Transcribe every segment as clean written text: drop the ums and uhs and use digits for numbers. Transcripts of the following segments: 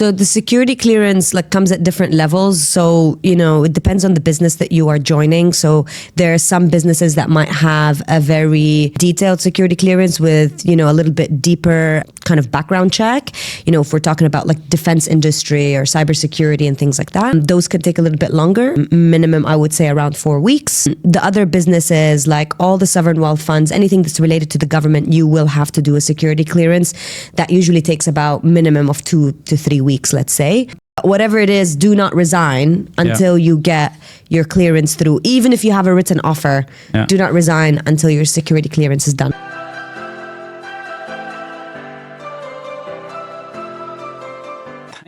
So the security clearance comes at different levels. So, it depends on the business that you are joining. So there are some businesses that might have a very detailed security clearance with, a little bit deeper kind of background check. If we're talking about defense industry or cybersecurity and things like that, those could take a little bit longer. Minimum, I would say around 4 weeks. The other businesses, like all the sovereign wealth funds, anything that's related to the government, you will have to do a security clearance. That usually takes about minimum of 2 to 3 weeks, let's say. Whatever it is, do not resign until you get your clearance through. Even if you have a written offer, do not resign until your security clearance is done.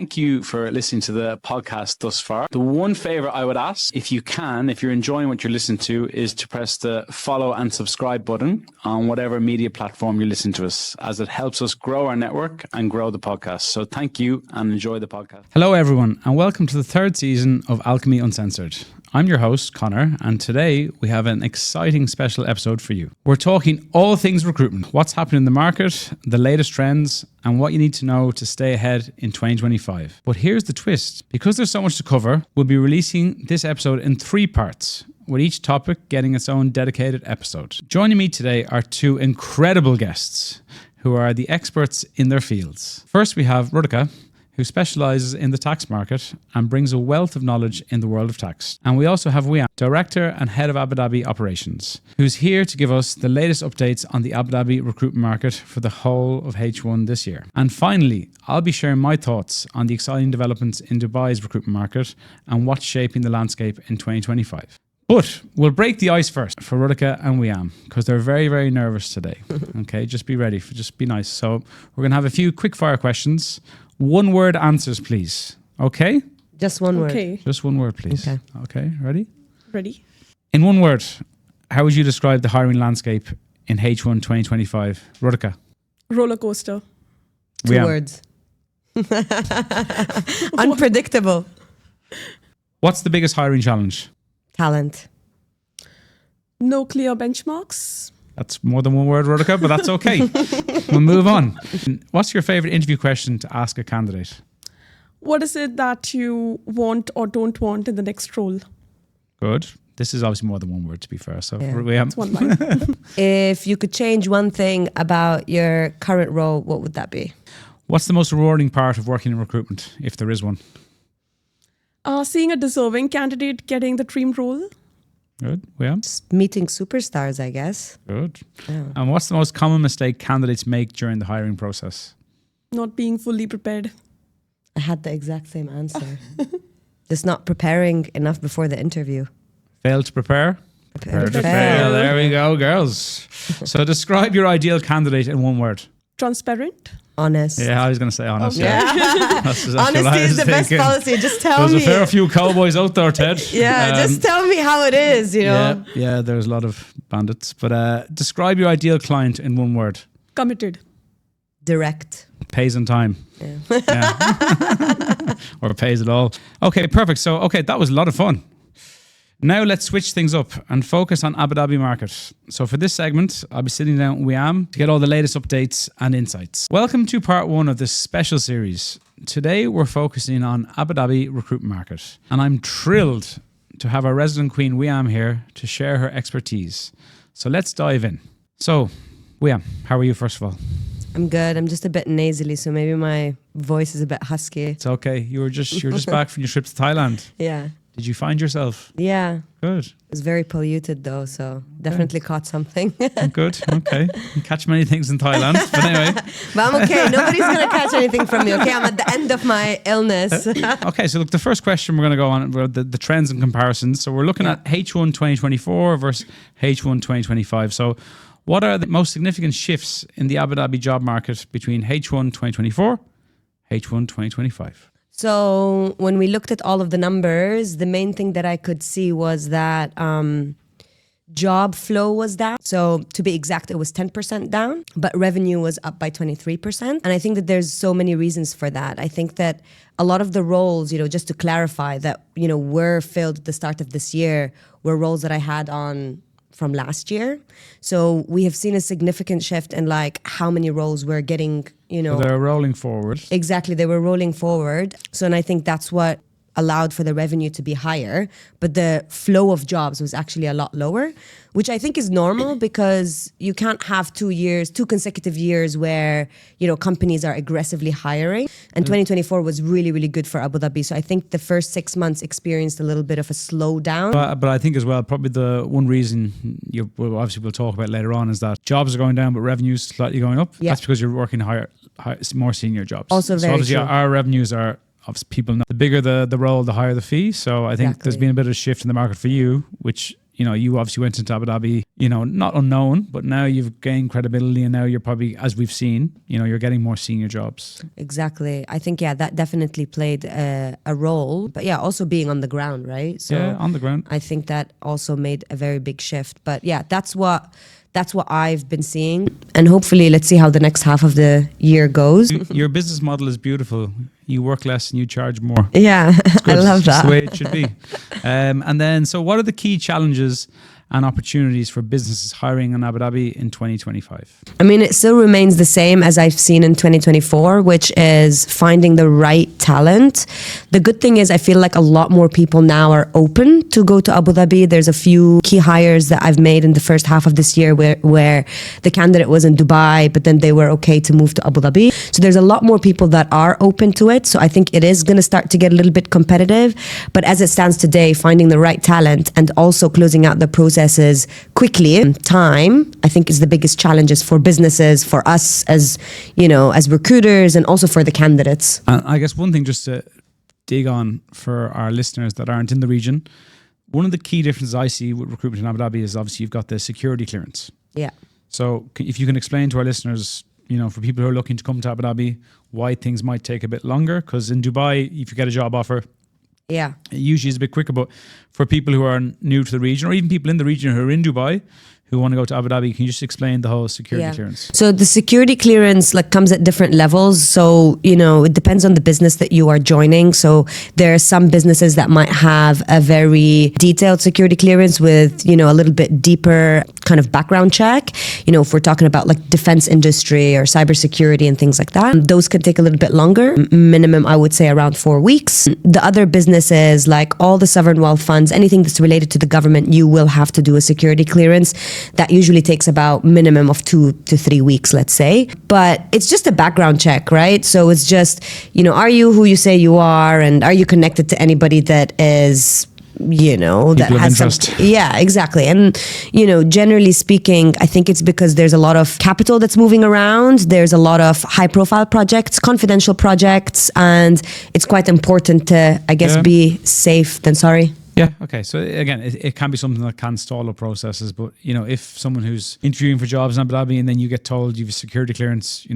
Thank you for listening to the podcast thus far. The one favor I would ask, if you're enjoying what you're listening to, is to press the follow and subscribe button on whatever media platform you listen to us, as it helps us grow our network and grow the podcast. So thank you and enjoy the podcast. Hello, everyone, and welcome to the 3rd season of Alchemy Uncensored. I'm your host, Connor, and today we have an exciting special episode for you. We're talking all things recruitment, what's happening in the market, the latest trends, and what you need to know to stay ahead in 2025. But here's the twist. Because there's so much to cover, we'll be releasing this episode in 3 parts, with each topic getting its own dedicated episode. Joining me today are 2 incredible guests who are the experts in their fields. First, we have Rudika, who specialises in the tax market and brings a wealth of knowledge in the world of tax. And we also have Wiam, Director and Head of Abu Dhabi Operations, who's here to give us the latest updates on the Abu Dhabi recruitment market for the whole of H1 this year. And finally, I'll be sharing my thoughts on the exciting developments in Dubai's recruitment market and what's shaping the landscape in 2025. But we'll break the ice first for Rudika and Wiam, because they're very, very nervous today. Okay, just be ready, just be nice. So we're going to have a few quick fire questions. 1-word answers, please. Okay? Just one word. Okay. Just 1 word, please. Okay, ready? Ready. In 1 word, how would you describe the hiring landscape in H1 2025? Rudika? Roller coaster. 2 words. Unpredictable. What's the biggest hiring challenge? Talent. No clear benchmarks. That's more than 1 word, Rudika, but that's okay. We'll move on. What's your favourite interview question to ask a candidate? What is it that you want or don't want in the next role? Good. This is obviously more than 1 word, to be fair. So It's 1 line. If you could change one thing about your current role, what would that be? What's the most rewarding part of working in recruitment, if there is one? Seeing a deserving candidate getting the dream role. Good. Yeah. Just meeting superstars, I guess. Good. Yeah. And what's the most common mistake candidates make during the hiring process? Not being fully prepared. I had the exact same answer. Just not preparing enough before the interview. Fail to prepare? Prepare to fail. fail. There we go, girls. So describe your ideal candidate in 1 word. Transparent. Honest. Yeah, I was going to say honest. Okay. Yeah. That's what I Honesty is was the best thinking. policy. Just tell There's me. a fair few cowboys out there, Ted. Just tell me how it is, Yeah, there's a lot of bandits. But describe your ideal client in 1 word. Committed. Direct. Pays on time. Yeah. Or pays it all. Okay, perfect. So, that was a lot of fun. Now let's switch things up and focus on Abu Dhabi market. So for this segment, I'll be sitting down with Wiam to get all the latest updates and insights. Welcome to part 1 of this special series. Today we're focusing on Abu Dhabi recruitment market. And I'm thrilled to have our resident queen Wiam here to share her expertise. So let's dive in. So Wiam, how are you first of all? I'm good. I'm just a bit nasally, so maybe my voice is a bit husky. It's okay. You're just back from your trip to Thailand. Yeah. Did you find yourself? Yeah. Good. It was very polluted though, so definitely caught something. Good. Okay. You catch many things in Thailand, but anyway. But I'm okay. Nobody's going to catch anything from me, okay? I'm at the end of my illness. Okay, so look, the first question we're going to go on are the trends and comparisons. So we're looking at H1 2024 versus H1 2025. So what are the most significant shifts in the Abu Dhabi job market between H1 2024, H1 2025? So when we looked at all of the numbers, the main thing that I could see was that job flow was down. So to be exact, it was 10% down, but revenue was up by 23%. And I think that there's so many reasons for that. I think that a lot of the roles, just to clarify that, were filled at the start of this year were roles that I had on from last year. So we have seen a significant shift in like how many roles we're getting, So they're rolling forward. Exactly, they were rolling forward. So, and I think that's what allowed for the revenue to be higher, but the flow of jobs was actually a lot lower, which I think is normal because you can't have 2 consecutive years where, companies are aggressively hiring. And 2024 was really, really good for Abu Dhabi. So I think the first 6 months experienced a little bit of a slowdown. But I think as well, probably the one reason we'll talk about later on is that jobs are going down, but revenues slightly going up. Yeah. That's because you're working higher, more senior jobs. Also so very obviously true. our revenues are, obviously people know, the bigger the role, the higher the fee. So I think there's been a bit of a shift in the market for you, which, you obviously went into Abu Dhabi, not unknown, but now you've gained credibility and now you're probably, as we've seen, you're getting more senior jobs. Exactly. I think, that definitely played a role. But yeah, also being on the ground, right? So Yeah, on the ground. I think that also made a very big shift. But yeah, that's what I've been seeing. And hopefully, let's see how the next half of the year goes. Your business model is beautiful. You work less and you charge more. Yeah, I love That's that. the way it should be. And then, so what are the key challenges and opportunities for businesses hiring in Abu Dhabi in 2025? I mean, it still remains the same as I've seen in 2024, which is finding the right talent. The good thing is I feel like a lot more people now are open to go to Abu Dhabi. There's a few key hires that I've made in the first half of this year where the candidate was in Dubai, but then they were okay to move to Abu Dhabi. So there's a lot more people that are open to it. So I think it is going to start to get a little bit competitive. But as it stands today, finding the right talent and also closing out the processes quickly, time, I think is the biggest challenges for businesses, for us as, as recruiters and also for the candidates. And I guess one thing just to dig on for our listeners that aren't in the region, one of the key differences I see with recruitment in Abu Dhabi is obviously you've got the security clearance. Yeah. So if you can explain to our listeners, for people who are looking to come to Abu Dhabi, why things might take a bit longer, because in Dubai, if you get a job offer, yeah, it usually is a bit quicker. But for people who are new to the region, or even people in the region who are in Dubai, who want to go to Abu Dhabi, can you just explain the whole security clearance? So the security clearance comes at different levels. So, it depends on the business that you are joining. So there are some businesses that might have a very detailed security clearance with, a little bit deeper kind of background check. If we're talking about like defense industry or cybersecurity and things like that, those can take a little bit longer. Minimum, I would say around 4 weeks. The other businesses, like all the sovereign wealth funds, anything that's related to the government, you will have to do a security clearance. That usually takes about minimum of 2 to 3 weeks, let's say. But it's just a background check, right? So it's just, are you who you say you are? And are you connected to anybody that is, that has interest. Yeah, exactly. And, generally speaking, I think it's because there's a lot of capital that's moving around. There's a lot of high profile projects, confidential projects, and it's quite important to, I guess, be safe. Then sorry. Yeah. Okay. So again, it can be something that can stall up processes. But if someone who's interviewing for jobs in Abu Dhabi and then you get told you have a security clearance,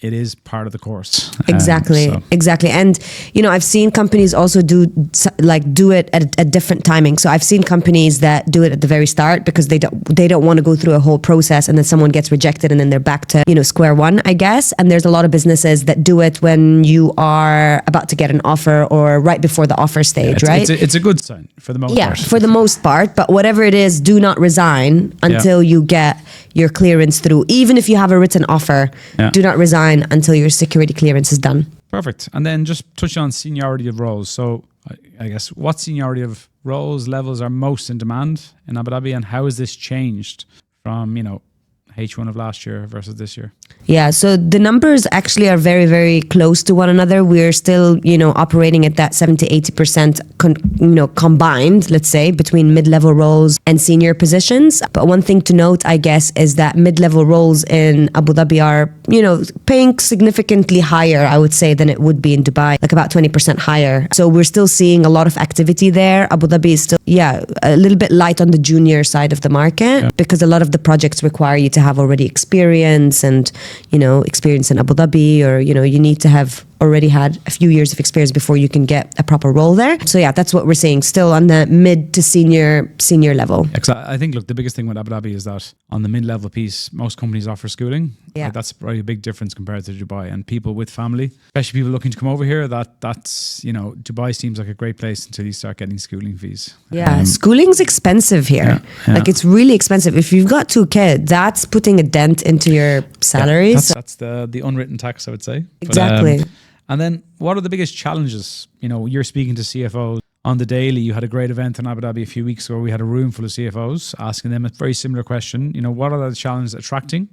it is part of the course. Exactly. And, I've seen companies also do it at a different timing. So I've seen companies that do it at the very start because they don't want to go through a whole process and then someone gets rejected and then they're back to, square one, I guess. And there's a lot of businesses that do it when you are about to get an offer or right before the offer stage, right? It's a good sign for the most part. Yeah, for the most part. But whatever it is, do not resign until you get your clearance through. Even if you have a written offer, do not resign until your security clearance is done. Perfect. And then just touch on seniority of roles. So I guess what seniority of roles levels are most in demand in Abu Dhabi, and how has this changed from, H1 of last year versus this year? Yeah, so the numbers actually are very, very close to one another. We're still, operating at that 70-80% combined, let's say, between mid-level roles and senior positions. But one thing to note, I guess, is that mid-level roles in Abu Dhabi are, paying significantly higher, I would say, than it would be in Dubai, like about 20% higher. So we're still seeing a lot of activity there. Abu Dhabi is still, a little bit light on the junior side of the market because a lot of the projects require you to have already experience and, experience in Abu Dhabi, or, you need to have already had a few years of experience before you can get a proper role there. So yeah, that's what we're seeing, still on the mid to senior level. I think, look, the biggest thing with Abu Dhabi is that on the mid-level piece, most companies offer schooling. Yeah. Like, that's probably a big difference compared to Dubai. And people with family, especially people looking to come over here, that's, you know, Dubai seems like a great place until you start getting schooling fees. Yeah, schooling's expensive here. Yeah. Like, it's really expensive. If you've got 2 kids, that's putting a dent into your salaries. That's the unwritten tax, I would say. Exactly. But, and then what are the biggest challenges? You know, you're speaking to CFOs on the daily. You had a great event in Abu Dhabi a few weeks ago. We had a room full of CFOs asking them a very similar question. You know, what are the challenges attracting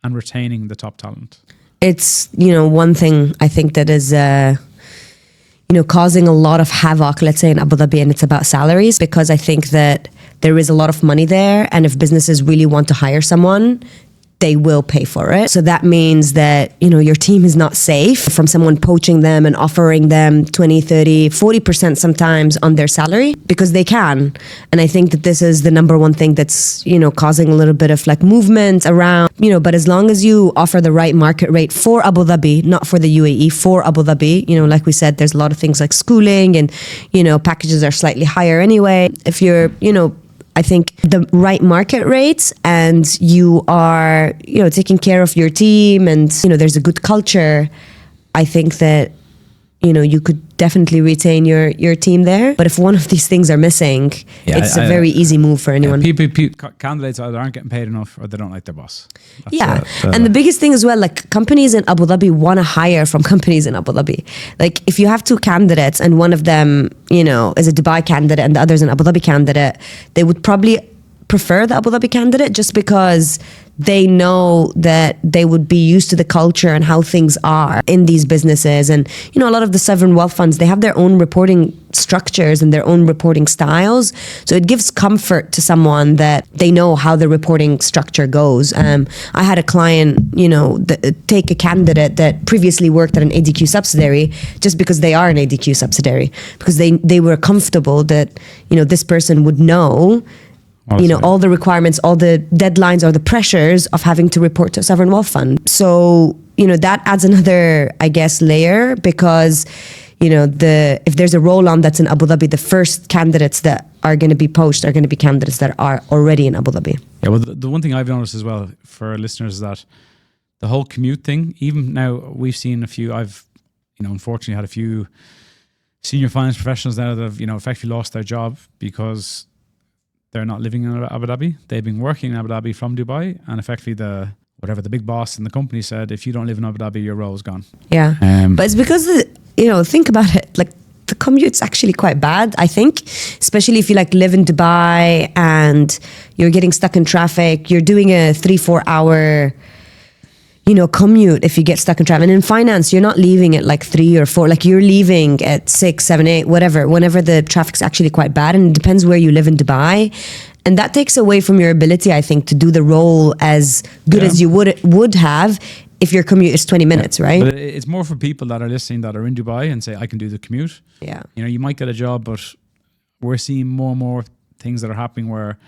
and retaining the top talent? It's, you know, one thing I think that is, you know, causing a lot of havoc, let's say in Abu Dhabi, and it's about salaries, because I think that there is a lot of money there, and if businesses really want to hire someone, they will pay for it. So that means that, you know, your team is not safe from someone poaching them and offering them 20, 30, 40% sometimes on their salary, because they can. And I think that this is the number one thing that's, you know, causing a little bit of like movement around, you know, but as long as you offer the right market rate for Abu Dhabi, not for the UAE, for Abu Dhabi, you know, like we said, there's a lot of things like schooling and, you know, packages are slightly higher anyway. If you're, you know, I think the right market rates and you are, you know, taking care of your team and, you know, there's a good culture, I think that, you know, you could definitely retain your team there. But if one of these things are missing, it's a very easy move for anyone. Candidates either aren't getting paid enough or they don't like their boss. And the biggest thing as well, like companies in Abu Dhabi want to hire from companies in Abu Dhabi. Like if you have 2 candidates and one of them, you know, is a Dubai candidate and the other is an Abu Dhabi candidate, they would probably prefer the Abu Dhabi candidate just because they know that they would be used to the culture and how things are in these businesses. And, you know, a lot of the sovereign wealth funds, they have their own reporting structures and their own reporting styles. So it gives comfort to someone that they know how the reporting structure goes. I had a client, you know, take a candidate that previously worked at an ADQ subsidiary just because they are an ADQ subsidiary, because they were comfortable that, you know, this person would know, you know, all the requirements, all the deadlines or the pressures of having to report to a sovereign wealth fund. So, you know, that adds another, I guess, layer, because, you know, if there's a role on that's in Abu Dhabi, the first candidates that are going to be poached are going to be candidates that are already in Abu Dhabi. Yeah, well, the one thing I've noticed as well for our listeners is that the whole commute thing, even now we've seen I've, you know, unfortunately had a few senior finance professionals now that have, you know, effectively lost their job because they're not living in Abu Dhabi. They've been working in Abu Dhabi from Dubai, and effectively the big boss in the company said, if you don't live in Abu Dhabi, your role is gone. Yeah, but it's because, you know, think about it, like the commute's actually quite bad, I think, especially if you like live in Dubai and you're getting stuck in traffic, you're doing a 3-4 hour, you know, commute if you get stuck in traffic. And in finance, you're not leaving at like 3 or 4, like you're leaving at 6, 7, 8, whatever, whenever the traffic's actually quite bad. And it depends where you live in Dubai. And that takes away from your ability, I think, to do the role as good as you would have if your commute is 20 minutes, right? But it's more for people that are listening that are in Dubai and say, I can do the commute. Yeah. You know, you might get a job, but we're seeing more and more things that are happening where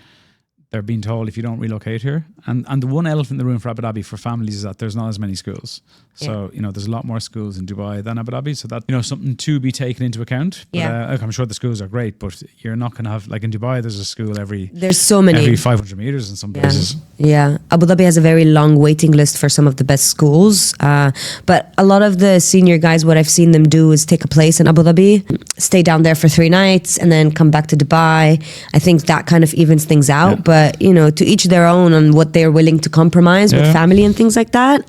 they're being told if you don't relocate here. And the one elephant in the room for Abu Dhabi for families is that there's not as many schools. So, you know, there's a lot more schools in Dubai than Abu Dhabi. So that, you know, something to be taken into account. But, I'm sure the schools are great, but you're not going to have, like in Dubai, there's a school there's so many. Every 500 meters in some places. Yeah. Abu Dhabi has a very long waiting list for some of the best schools. But a lot of the senior guys, what I've seen them do is take a place in Abu Dhabi, stay down there for 3 nights and then come back to Dubai. I think that kind of evens things out. But, you know, to each their own on what they're willing to compromise with family and things like that.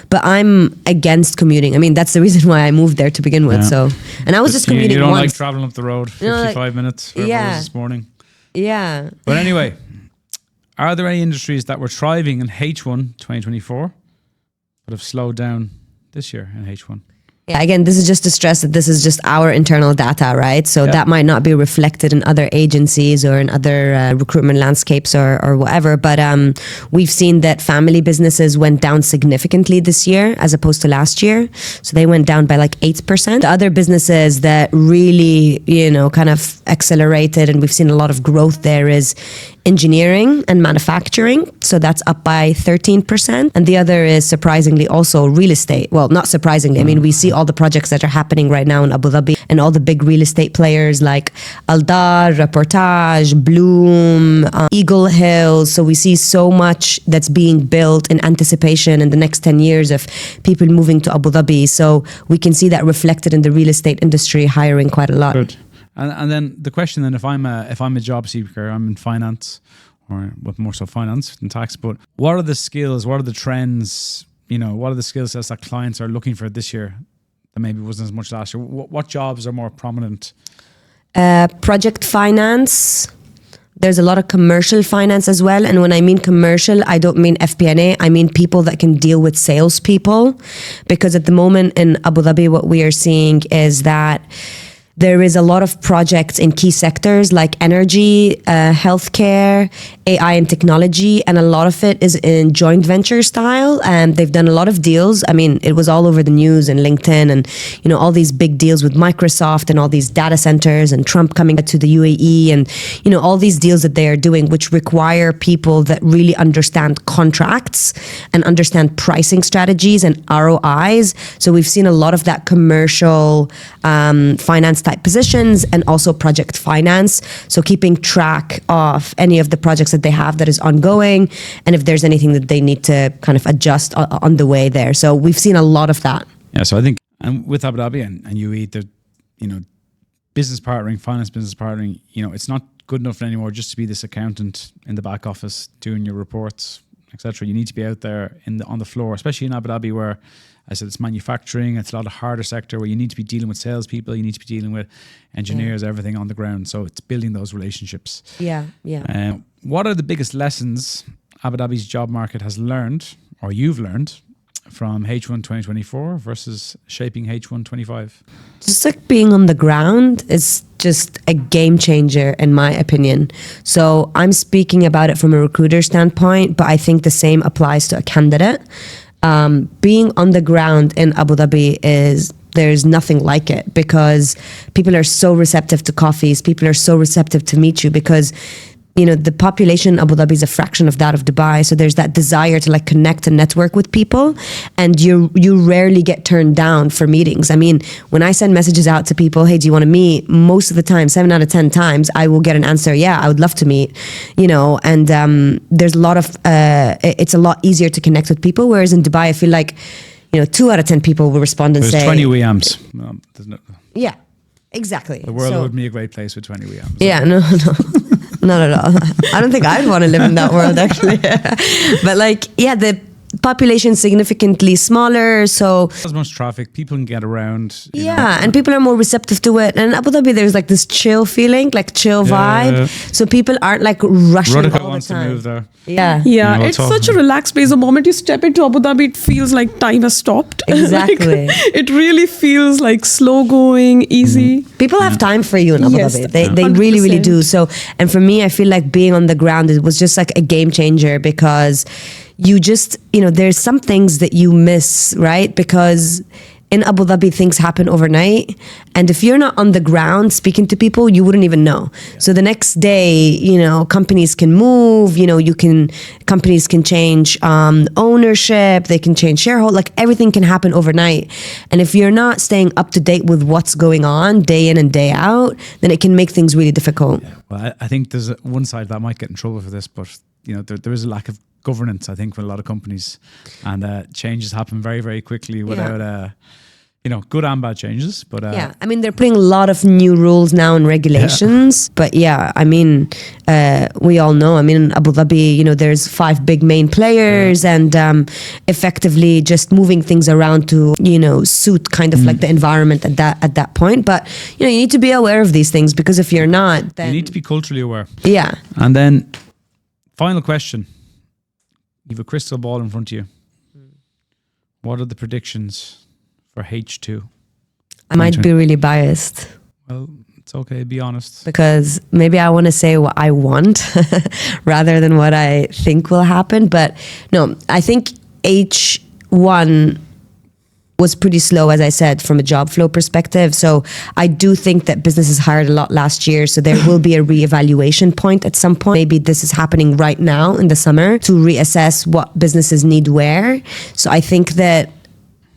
But I'm against commuting. I mean, that's the reason why I moved there to begin with. So, and I was just commuting You don't once. like traveling up the road 55 minutes wherever it was this morning. Yeah. But anyway, are there any industries that were thriving in H1 2024 but have slowed down this year in H1? Yeah, again, this is just to stress that this is just our internal data, right? So that might not be reflected in other agencies or in other recruitment landscapes or whatever. But we've seen that family businesses went down significantly this year as opposed to last year. So they went down by like 8%. The other businesses that really, you know, kind of accelerated and we've seen a lot of growth there is engineering and manufacturing. So that's up by 13%. And the other is surprisingly also real estate. Well, not surprisingly. I mean, we see all the projects that are happening right now in Abu Dhabi and all the big real estate players like Aldar, Reportage, Bloom, Eagle Hills. So we see so much that's being built in anticipation in the next 10 years of people moving to Abu Dhabi. So we can see that reflected in the real estate industry, hiring quite a lot. Good. And then the question then, if I'm a job seeker, I'm in finance, or more so finance than tax, but what are the skills, what are the trends, what are the skill sets that clients are looking for this year that maybe wasn't as much last year? What jobs are more prominent? Project finance. There's a lot of commercial finance as well. And when I mean commercial, I don't mean FP&A. I mean people that can deal with salespeople. Because at the moment in Abu Dhabi, what we are seeing is that there is a lot of projects in key sectors like energy, healthcare, AI and technology, and a lot of it is in joint venture style. And they've done a lot of deals. I mean, it was all over the news and LinkedIn and, all these big deals with Microsoft and all these data centers and Trump coming to the UAE and, all these deals that they are doing, which require people that really understand contracts and understand pricing strategies and ROIs. So we've seen a lot of that commercial finance type positions and also project finance. So keeping track of any of the projects that they have that is ongoing and if there's anything that they need to kind of adjust on the way there. So we've seen a lot of that. Yeah, so I think and with Abu Dhabi and UAE, the business partnering, finance business partnering, it's not good enough anymore just to be this accountant in the back office doing your reports, etc. You need to be out there on the floor, especially in Abu Dhabi where I said it's manufacturing, it's a lot of harder sector where you need to be dealing with salespeople, you need to be dealing with engineers, everything on the ground. So it's building those relationships. Yeah. What are the biggest lessons Abu Dhabi's job market has learned, or you've learned, from H1 2024 versus shaping H1 25? Just like being on the ground is just a game changer in my opinion. So I'm speaking about it from a recruiter standpoint, but I think the same applies to a candidate. Being on the ground in Abu Dhabi there's nothing like it because people are so receptive to coffees. People are so receptive to meet you because, the population in Abu Dhabi is a fraction of that of Dubai. So there's that desire to connect and network with people. And you rarely get turned down for meetings. I mean, when I send messages out to people, hey, do you want to meet? Most of the time, 7 out of 10 times, I will get an answer. Yeah, I would love to meet, and there's a lot of, it's a lot easier to connect with people. Whereas in Dubai, I feel like, 2 out of 10 people will respond and There's say 20 WEMs. Yeah, exactly. The world would be a great place with 20 WEMs. Yeah, no. Not at all. I don't think I'd want to live in that world actually. But the population is significantly smaller, so there's much traffic, people can get around. And people are more receptive to it. And in Abu Dhabi, there's this chill feeling, chill vibe. So people aren't rushing Rudika all wants the time. to move there. Yeah. It's such a relaxed place. The moment you step into Abu Dhabi, it feels like time has stopped. Exactly. It really feels slow going, easy. People have time for you in Abu Yes, Dhabi. They really, really 100%. do. So, and for me, I feel like being on the ground, it was just a game changer because you just, there's some things that you miss, right? Because in Abu Dhabi, things happen overnight. And if you're not on the ground speaking to people, you wouldn't even know. So the next day, companies can move, companies can change ownership, they can change shareholder, everything can happen overnight. And if you're not staying up to date with what's going on day in and day out, then it can make things really difficult. Yeah. Well, I think there's one side that might get in trouble for this, but there is a lack of governance, I think, for a lot of companies, and changes happen very, very quickly without, good and bad changes. But I mean, they're putting a lot of new rules now and regulations. But I mean, we all know. I mean, in Abu Dhabi, there's 5 big main players, and effectively just moving things around to suit kind of the environment at that point. But you need to be aware of these things because if you're not, then you need to be culturally aware. Yeah. And then, final question. You have a crystal ball in front of you. What are the predictions for H2? I might be really biased. Well, it's okay, be honest. Because maybe I want to say what I want rather than what I think will happen. But no, I think H1 was pretty slow, as I said, from a job flow perspective. So I do think that businesses hired a lot last year. So there will be a reevaluation point at some point. Maybe this is happening right now in the summer to reassess what businesses need where. So I think that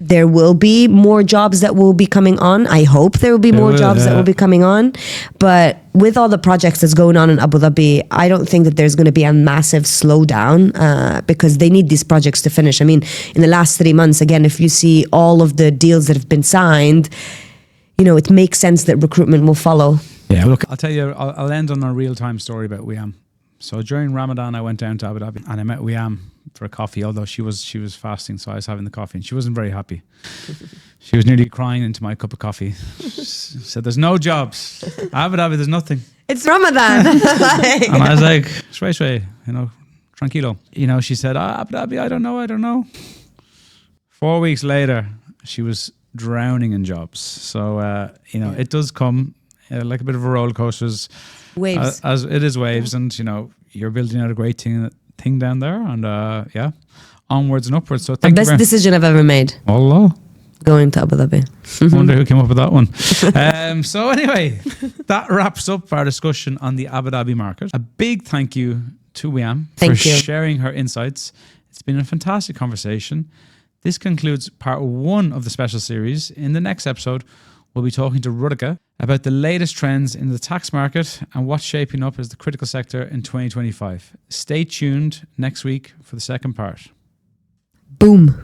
there will be more jobs that will be coming on. I hope there will be more jobs that will be coming on. But with all the projects that's going on in Abu Dhabi, I don't think that there's going to be a massive slowdown because they need these projects to finish. I mean, in the last 3 months, again, if you see all of the deals that have been signed, you know, it makes sense that recruitment will follow. Yeah, look, I'll tell you, I'll end on a real-time story about Wiam. So during Ramadan, I went down to Abu Dhabi and I met Wiam for a coffee, although she was fasting, so I was having the coffee and she wasn't very happy. She was nearly crying into my cup of coffee. She said, "There's no jobs. Abu Dhabi, there's nothing." It's Ramadan. And I was like, shway, you know, tranquilo. You know, she said, Abu Dhabi, I don't know. 4 weeks later, she was drowning in jobs. So, you know, it does come like a bit of a roller coaster. Waves. As it is waves, and, you know, you're building out a great thing down there. And, yeah, onwards and upwards. So thank you. Best decision I've ever made. Allah. Going to Abu Dhabi. I wonder who came up with that one. So anyway, that wraps up our discussion on the Abu Dhabi market. A big thank you to Wiam for sharing her insights. It's been a fantastic conversation. This concludes part 1 of the special series. In the next episode, we'll be talking to Rudika about the latest trends in the tax market and what's shaping up as the critical sector in 2025. Stay tuned next week for the second part. Boom.